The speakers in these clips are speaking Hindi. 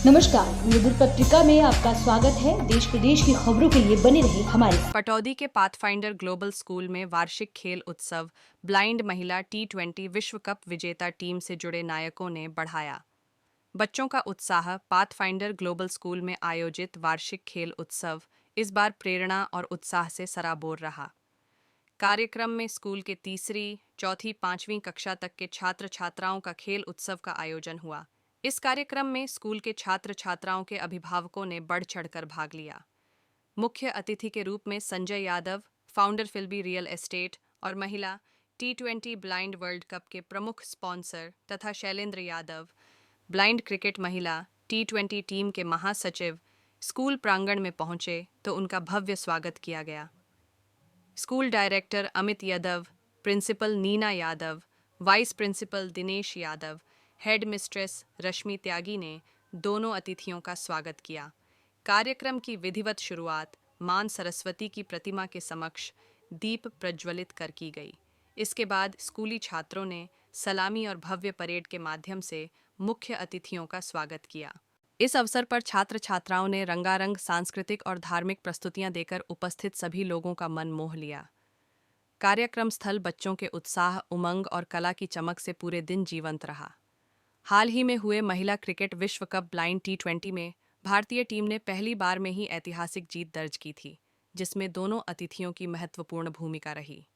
नमस्कार, मधुर पत्रिका में आपका स्वागत है। देश प्रदेश की खबरों के लिए बने रहे हमारे साथ। पटौदी के पाथफाइंडर ग्लोबल स्कूल में वार्षिक खेल उत्सव ब्लाइंड महिला T20 विश्व कप विजेता टीम से जुड़े नायकों ने बढ़ाया बच्चों का उत्साह। पाथफाइंडर ग्लोबल स्कूल में आयोजित वार्षिक खेल उत्सव इस बार प्रेरणा और उत्साह से सराबोर रहा। कार्यक्रम में स्कूल के तीसरी, चौथी, पांचवीं कक्षा तक के छात्र छात्राओं का खेल उत्सव का आयोजन हुआ। इस कार्यक्रम में स्कूल के छात्र छात्राओं के अभिभावकों ने बढ़ चढ़कर भाग लिया। मुख्य अतिथि के रूप में संजय यादव, फाउंडर फिल्बी रियल एस्टेट और महिला T20 ब्लाइंड वर्ल्ड कप के प्रमुख स्पॉन्सर तथा शैलेंद्र यादव, ब्लाइंड क्रिकेट महिला T20 टीम के महासचिव स्कूल प्रांगण में पहुंचे तो उनका भव्य स्वागत किया गया। School director Amit Yadav, principal Neena Yadav, vice principal Dinesh Yadav, head mistress Rashmi Tyagi ने दोनों अतिथियों का स्वागत किया। कार्यक्रम की विधिवत शुरुआत मां सरस्वती की प्रतिमा के समक्ष दीप प्रज्वलित कर की गई। इसके बाद स्कूली छात्रों ने सलामी और भव्य परेड के माध्यम से मुख्य अतिथियों का स्वागत किया। इस अवसर पर छात्र छात्राओं ने रंगारंग सांस्कृतिक और धार्मिक प्रस्तुतियां देकर उपस्थित सभी लोगों का मन मोह लिया। कार्यक्रम स्थल बच्चों के उत्साह, उमंग और कला की चमक से पूरे दिन जीवंत रहा। हाल ही में हुए महिला क्रिकेट विश्व कप ब्लाइंड T20 में भारतीय टीम ने पहली बार में ही ऐतिहासिक जीत दर्ज की थी, जिसमें दोनों अतिथियों की महत्वपूर्ण भूमिका रही।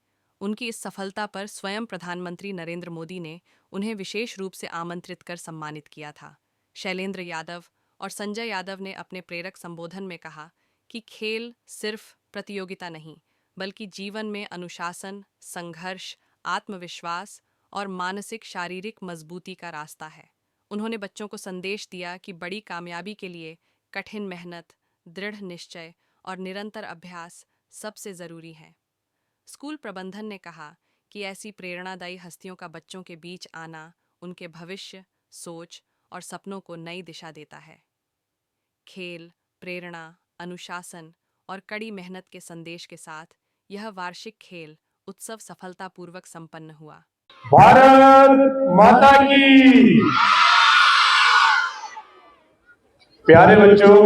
उनकी इस सफलता पर स्वयं प्रधानमंत्री नरेंद्र मोदी ने उन्हें विशेष रूप से आमंत्रित कर सम्मानित किया था। शैलेंद्र यादव और संजय यादव ने अपने प्रेरक संबोधन में कहा कि खेल सिर्फ प्रतियोगिता नहीं, बल्कि जीवन में अनुशासन, संघर्ष, आत्मविश्वास और मानसिक शारीरिक मजबूती का रास्ता है। उन्होंने बच्चों को संदेश दिया कि बड़ी कामयाबी के लिए कठिन मेहनत, दृढ़ निश्चय और निरंतर अभ्यास सबसे जरूरी है। स्कूल प्रबंधन ने कहा कि ऐसी प्रेरणादायी हस्तियों का बच्चों के बीच आना उनके भविष्य, सोच और सपनों को नई दिशा देता है। खेल, प्रेरणा, अनुशासन और कड़ी मेहनत के संदेश के साथ यह वार्षिक खेल उत्सव सफलतापूर्वक संपन्न हुआ। भारत माता की। प्यारे बच्चों,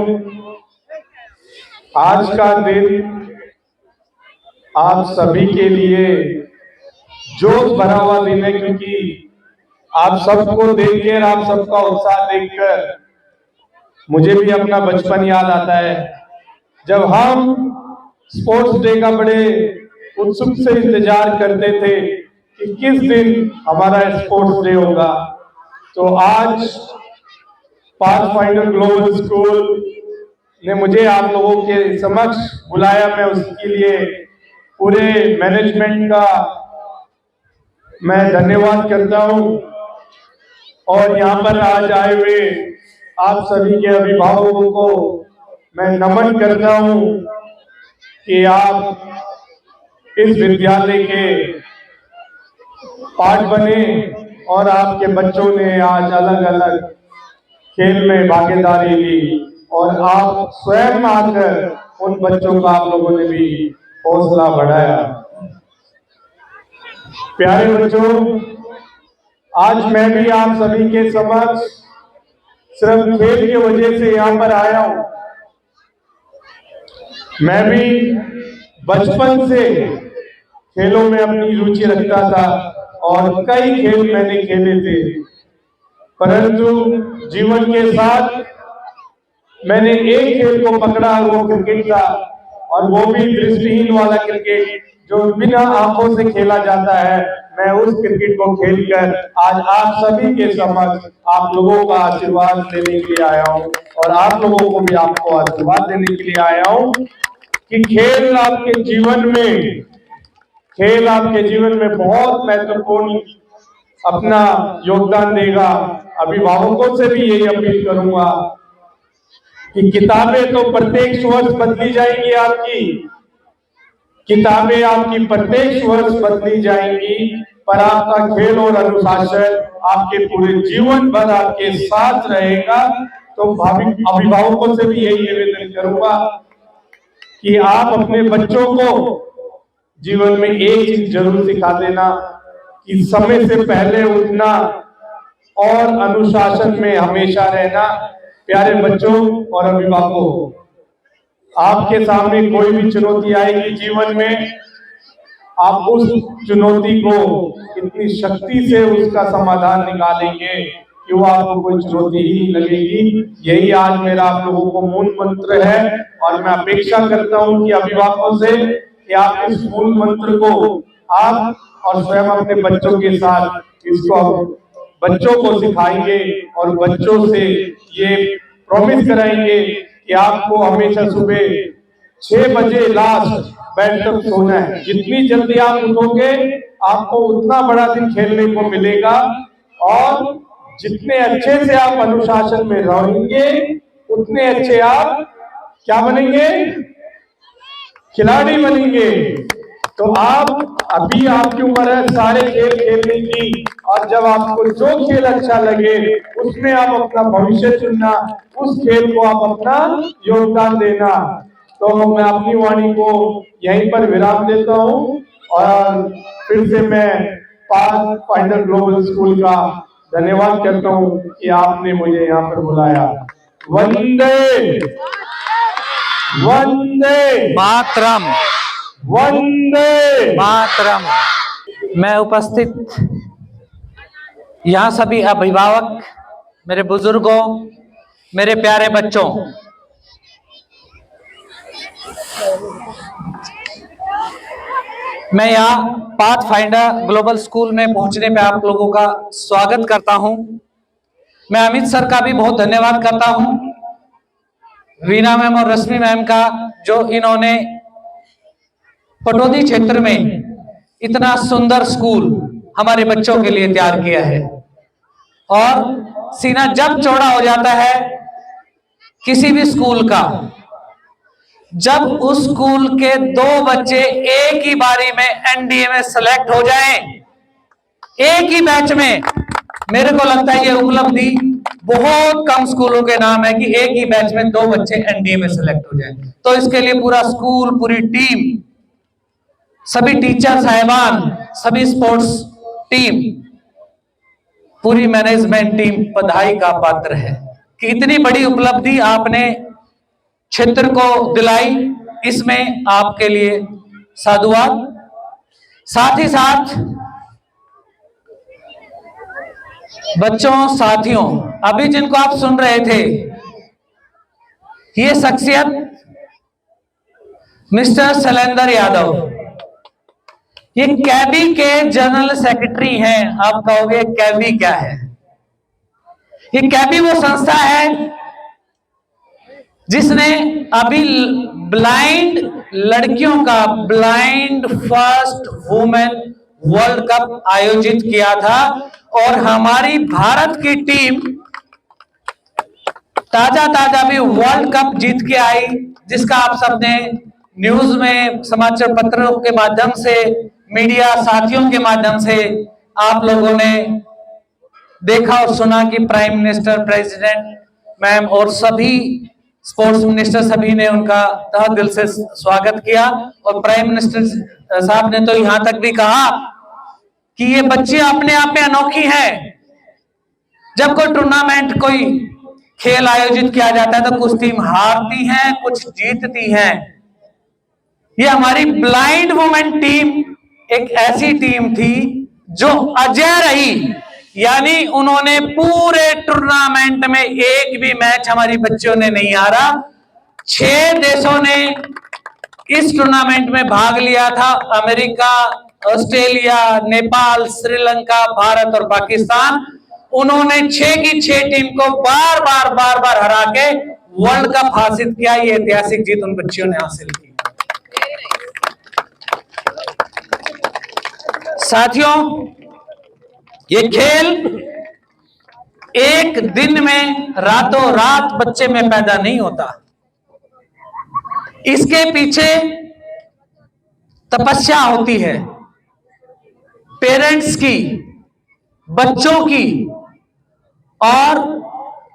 आज का दिन आप सभी के लिए जोश भरा हुआ दिन है, क्योंकि आप सबको देखकर, आप सबका उत्साह देखकर मुझे भी अपना बचपन याद आता है, जब हम स्पोर्ट्स डे का बड़े उत्सुक से इंतजार करते थे कि किस दिन हमारा स्पोर्ट्स डे होगा। तो आज पाथफाइंडर ग्लोबल स्कूल ने मुझे आप लोगों के समक्ष बुलाया। मैं उसके लिए पूरे मैनेजमेंट का मैं धन्यवाद करता हूं, और यहाँ पर आज आए हुए आप सभी के अभिभावकों को मैं नमन करता हूं कि आप इस विद्यालय के पार्ट बने और आपके बच्चों ने आज अलग अलग खेल में भागीदारी ली, और आप स्वयं आकर उन बच्चों का आप लोगों ने भी हौसला बढ़ाया। प्यारे बच्चों, आज मैं भी आप सभी के समक्ष सिर्फ खेल की वजह से यहाँ पर आया हूँ। मैं भी बचपन से खेलों में अपनी रुचि रखता था और कई खेल मैंने खेले थे, परंतु जीवन के साथ मैंने एक खेल को पकड़ा, वो क्रिकेट था, और वो भी दृष्टिहीन वाला क्रिकेट जो बिना आंखों से खेला जाता है। मैं उस क्रिकेट को खेलकर आज आप सभी के समक्ष आप लोगों का आशीर्वाद लेने के लिए आया हूँ, और आप लोगों को भी आपको आशीर्वाद देने के लिए आया हूँ कि खेल आपके जीवन में बहुत महत्वपूर्ण अपना योगदान देगा। अभिभावकों से भी यही अपील करूंगा कि किताबें तो प्रत्येक वर्ष बदली जाएंगी, आपकी किताबें आपकी प्रत्येक वर्ष बदली जाएंगी, पर आपका खेल और अनुशासन आपके पूरे जीवन भर आपके साथ रहेगा। तो अभिभावकों से भी यही निवेदन करूंगा कि आप अपने बच्चों को जीवन में एक चीज जरूर सिखा देना कि समय से पहले उठना और अनुशासन में हमेशा रहना। प्यारे बच्चों और अभिभावकों, आपके सामने कोई भी चुनौती आएगी जीवन में, आप उस चुनौती को इतनी शक्ति से उसका समाधान निकालेंगे कि वो आपको कोई चुनौती ही नहीं लगेगी। यही आज मेरा आप लोगों को मूल मंत्र है और मैं अपेक्षा करता हूं कि अभिभावकों से कि आप इस मूल मंत्र को आप और स्वयं अपने बच्चों के साथ इसको बच्चों को सिखाएंगे और बच्चों से ये प्रॉमिस कराएंगे कि आपको हमेशा सुबह 6 बजे लास्ट बेड तक सोना है। जितनी जल्दी आप उठोगे आपको उतना बड़ा दिन खेलने को मिलेगा और जितने अच्छे से आप अनुशासन में रहेंगे उतने अच्छे आप क्या बनेंगे, खिलाड़ी बनेंगे। तो आप अभी आपकी उम्र है सारे खेल खेलने की, और जब आपको जो खेल अच्छा लगे उसमें आप अपना भविष्य चुनना, उस खेल को आप अपना योगदान देना। तो मैं अपनी वाणी को यहीं पर विराम देता हूं और फिर से मैं पाथफाइंडर ग्लोबल स्कूल का धन्यवाद करता हूं कि आपने मुझे यहाँ पर बुलाया। वंदे वंदे मातरम, वंदे मातरम। मैं उपस्थित यहाँ सभी अभिभावक, मेरे बुजुर्गों, मेरे प्यारे बच्चों, मैं यहाँ पाथफाइंडर ग्लोबल स्कूल में पहुंचने पे आप लोगों का स्वागत करता हूं। मैं अमित सर का भी बहुत धन्यवाद करता हूं, वीना मैम और रश्मि मैम का, जो इन्होंने पटौदी क्षेत्र में इतना सुंदर स्कूल हमारे बच्चों के लिए तैयार किया है। और सीना जब चौड़ा हो जाता है किसी भी स्कूल का, जब उस स्कूल के 2 बच्चे एक ही बारी में एनडीए में सेलेक्ट हो जाएं, एक ही बैच में, मेरे को लगता है ये उपलब्धि बहुत कम स्कूलों के नाम है कि एक ही बैच में 2 बच्चे एनडीए में सेलेक्ट हो जाएं। तो इसके लिए पूरा स्कूल, पूरी टीम, सभी टीचर साहिबान, सभी स्पोर्ट्स टीम, पूरी मैनेजमेंट टीम बधाई का पात्र है कि इतनी बड़ी उपलब्धि आपने क्षेत्र को दिलाई। इसमें आपके लिए साधुवाद। साथ ही साथ बच्चों, साथियों, अभी जिनको आप सुन रहे थे, ये शख्सियत मिस्टर शैलेंद्र यादव, ये कैबी के जनरल सेक्रेटरी हैं। आप कहोगे कैबी क्या है? ये कैबी वो संस्था है जिसने अभी ब्लाइंड लड़कियों का blind first women world cup आयोजित किया था और हमारी भारत की टीम ताजा भी वर्ल्ड कप जीत के आई, जिसका आप सबने न्यूज में, समाचार पत्रों के माध्यम से, मीडिया साथियों के माध्यम से आप लोगों ने देखा और सुना कि प्राइम मिनिस्टर, प्रेसिडेंट मैम और सभी स्पोर्ट्स मिनिस्टर सभी ने उनका तहे दिल से स्वागत किया। और प्राइम मिनिस्टर साहब ने तो यहां तक भी कहा कि ये बच्चे अपने आप में अनोखी हैं। जब कोई टूर्नामेंट, कोई खेल आयोजित किया जाता है तो कुछ टीम हारती हैं, कुछ जीतती हैं। ये हमारी ब्लाइंड वुमेन टीम एक ऐसी टीम थी जो अजेय रही, यानी उन्होंने पूरे टूर्नामेंट में एक भी मैच हमारी बच्चियों ने नहीं हारा। 6 देशों ने इस टूर्नामेंट में भाग लिया था, अमेरिका, ऑस्ट्रेलिया, नेपाल, श्रीलंका, भारत और पाकिस्तान। उन्होंने 6 की 6 टीम को बार बार हरा के वर्ल्ड कप हासिल किया। ये ऐतिहासिक जीत उन बच्चियों ने हासिल की। साथियों, ये खेल एक दिन में, रातों रात बच्चे में पैदा नहीं होता। इसके पीछे तपस्या होती है, पेरेंट्स की, बच्चों की और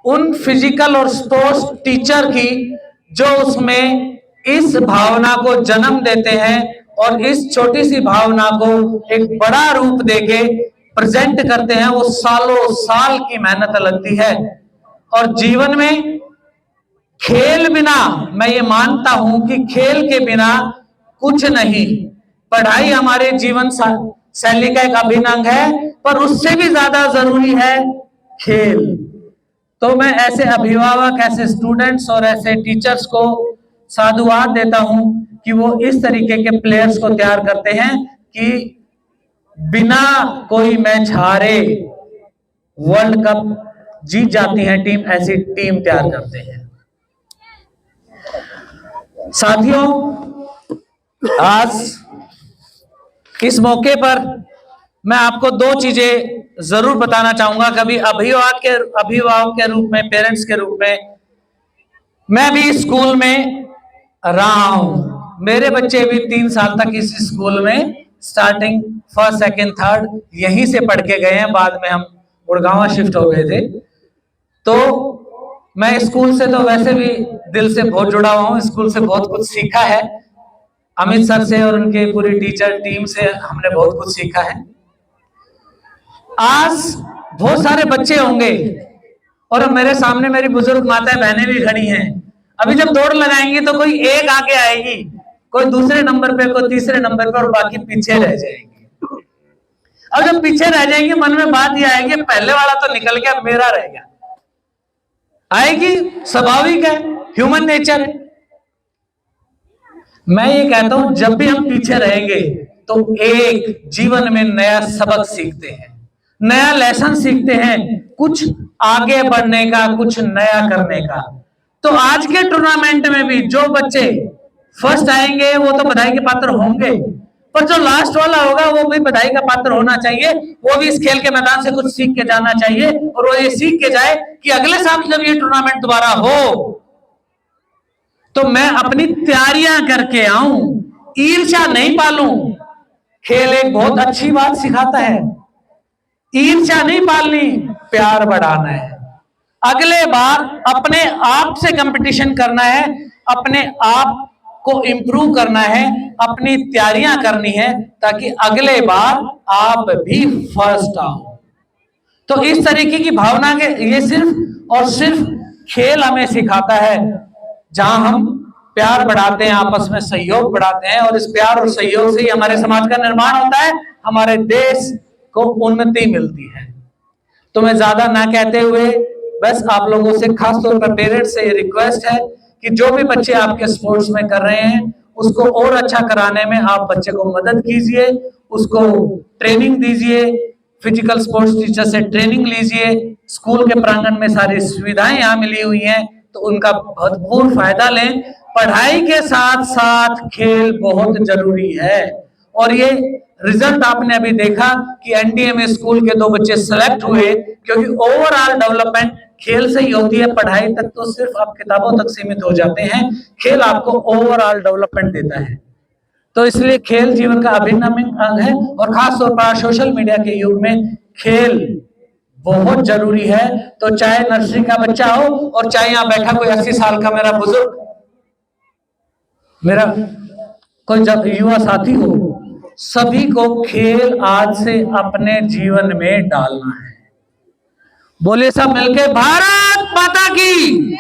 उन फिजिकल और स्पोर्ट्स टीचर की, जो उसमें इस भावना को जन्म देते हैं और इस छोटी सी भावना को एक बड़ा रूप देके प्रेजेंट करते हैं। वो सालों साल की मेहनत लगती है और जीवन में खेल बिना, मैं ये मानता हूं कि खेल के बिना कुछ नहीं। पढ़ाई हमारे जीवन शैली का एक अभिन्न अंग है, पर उससे भी ज्यादा जरूरी है खेल। तो मैं ऐसे अभिभावक, ऐसे स्टूडेंट्स और ऐसे टीचर्स को साधुवाद देता हूं कि वो इस तरीके के प्लेयर्स को तैयार करते हैं कि बिना कोई मैच हारे वर्ल्ड कप जीत जाती है टीम, ऐसी टीम तैयार करते हैं। साथियों, आज इस मौके पर मैं आपको दो चीजें जरूर बताना चाहूंगा। कभी अभिभावक के रूप में, पेरेंट्स के रूप में, मैं भी स्कूल में रहा हूं। मेरे बच्चे भी 3 साल तक इसी स्कूल में स्टार्टिंग फर्स्ट, सेकंड, थर्ड यहीं से पढ़ के गए हैं। बाद में हम गुड़गांव शिफ्ट हो गए थे। तो मैं स्कूल से तो वैसे भी दिल से बहुत जुड़ा हुआ हूँ, स्कूल से बहुत कुछ सीखा है। अमित सर से और उनके पूरी टीचर टीम से हमने बहुत कुछ सीखा है। आज बहुत सारे बच्चे होंगे और मेरे सामने मेरी बुजुर्ग माताएं बहनें भी खड़ी हैं। अभी जब दौड़ लगाएंगे तो कोई एक आगे आएगी, कोई दूसरे नंबर पे, कोई तीसरे नंबर पे, और बाकी पीछे रह जाएंगे। अब जब पीछे रह जाएंगे मन में बात ये आएगी, पहले वाला तो निकल गया, मेरा रह गया। आएगी, स्वाभाविक है, ह्यूमन नेचर है। मैं ये कहता हूं जब भी हम पीछे रहेंगे तो एक जीवन में नया सबक सीखते हैं, नया लेसन सीखते हैं, कुछ आगे बढ़ने का, कुछ नया करने का। तो आज के टूर्नामेंट में भी जो बच्चे फर्स्ट आएंगे वो तो बधाई के पात्र होंगे, पर जो लास्ट वाला होगा वो भी बधाई का पात्र होना चाहिए। वो भी इस खेल के मैदान से कुछ सीख के जाना चाहिए और वो ये सीख के जाए कि अगले साल जब ये टूर्नामेंट दोबारा हो तो मैं अपनी तैयारियां करके आऊं, ईर्ष्या नहीं पालूं। खेल एक बहुत अच्छी बात सिखाता है, ईर्ष्या नहीं पालनी, प्यार बढ़ाना है। अगले बार अपने आप से कंपटीशन करना है, अपने आप को इंप्रूव करना है, अपनी तैयारियां करनी है ताकि अगले बार आप भी फर्स्ट आओ। तो इस तरीके की भावना के ये सिर्फ और सिर्फ खेल हमें सिखाता है, जहां हम प्यार बढ़ाते हैं, आपस में सहयोग बढ़ाते हैं, और इस प्यार और सहयोग से ही हमारे समाज का निर्माण होता है, हमारे देश को उन्नति मिलती है। तो मैं ज्यादा ना कहते हुए बस आप लोगों से, खास तौर पर पेरेंट्स से ये रिक्वेस्ट है कि जो भी बच्चे आपके स्पोर्ट्स में कर रहे हैं उसको और अच्छा कराने में आप बच्चे को मदद कीजिए, उसको ट्रेनिंग दीजिए, फिजिकल स्पोर्ट्स टीचर से ट्रेनिंग लीजिए। स्कूल के प्रांगण में सारी सुविधाएं यहाँ मिली हुई हैं, तो उनका भरपूर फायदा लें। पढ़ाई के साथ साथ खेल बहुत जरूरी है, और ये रिजल्ट आपने अभी देखा कि एनडीए में स्कूल के 2 बच्चे सेलेक्ट हुए, क्योंकि ओवरऑल डेवलपमेंट खेल से ही होती है। पढ़ाई तक तो सिर्फ आप किताबों तक सीमित हो जाते हैं, खेल आपको ओवरऑल डेवलपमेंट देता है। तो इसलिए खेल जीवन का अभिन्न अंग है, और खास तौर पर सोशल मीडिया के युग में खेल बहुत जरूरी है। तो चाहे नर्सरी का बच्चा हो और चाहे यहाँ बैठा कोई 80 साल का मेरा बुजुर्ग, मेरा कोई युवा साथी हो, सभी को खेल आज से अपने जीवन में डालना है। बोले सब मिलके भारत माता की।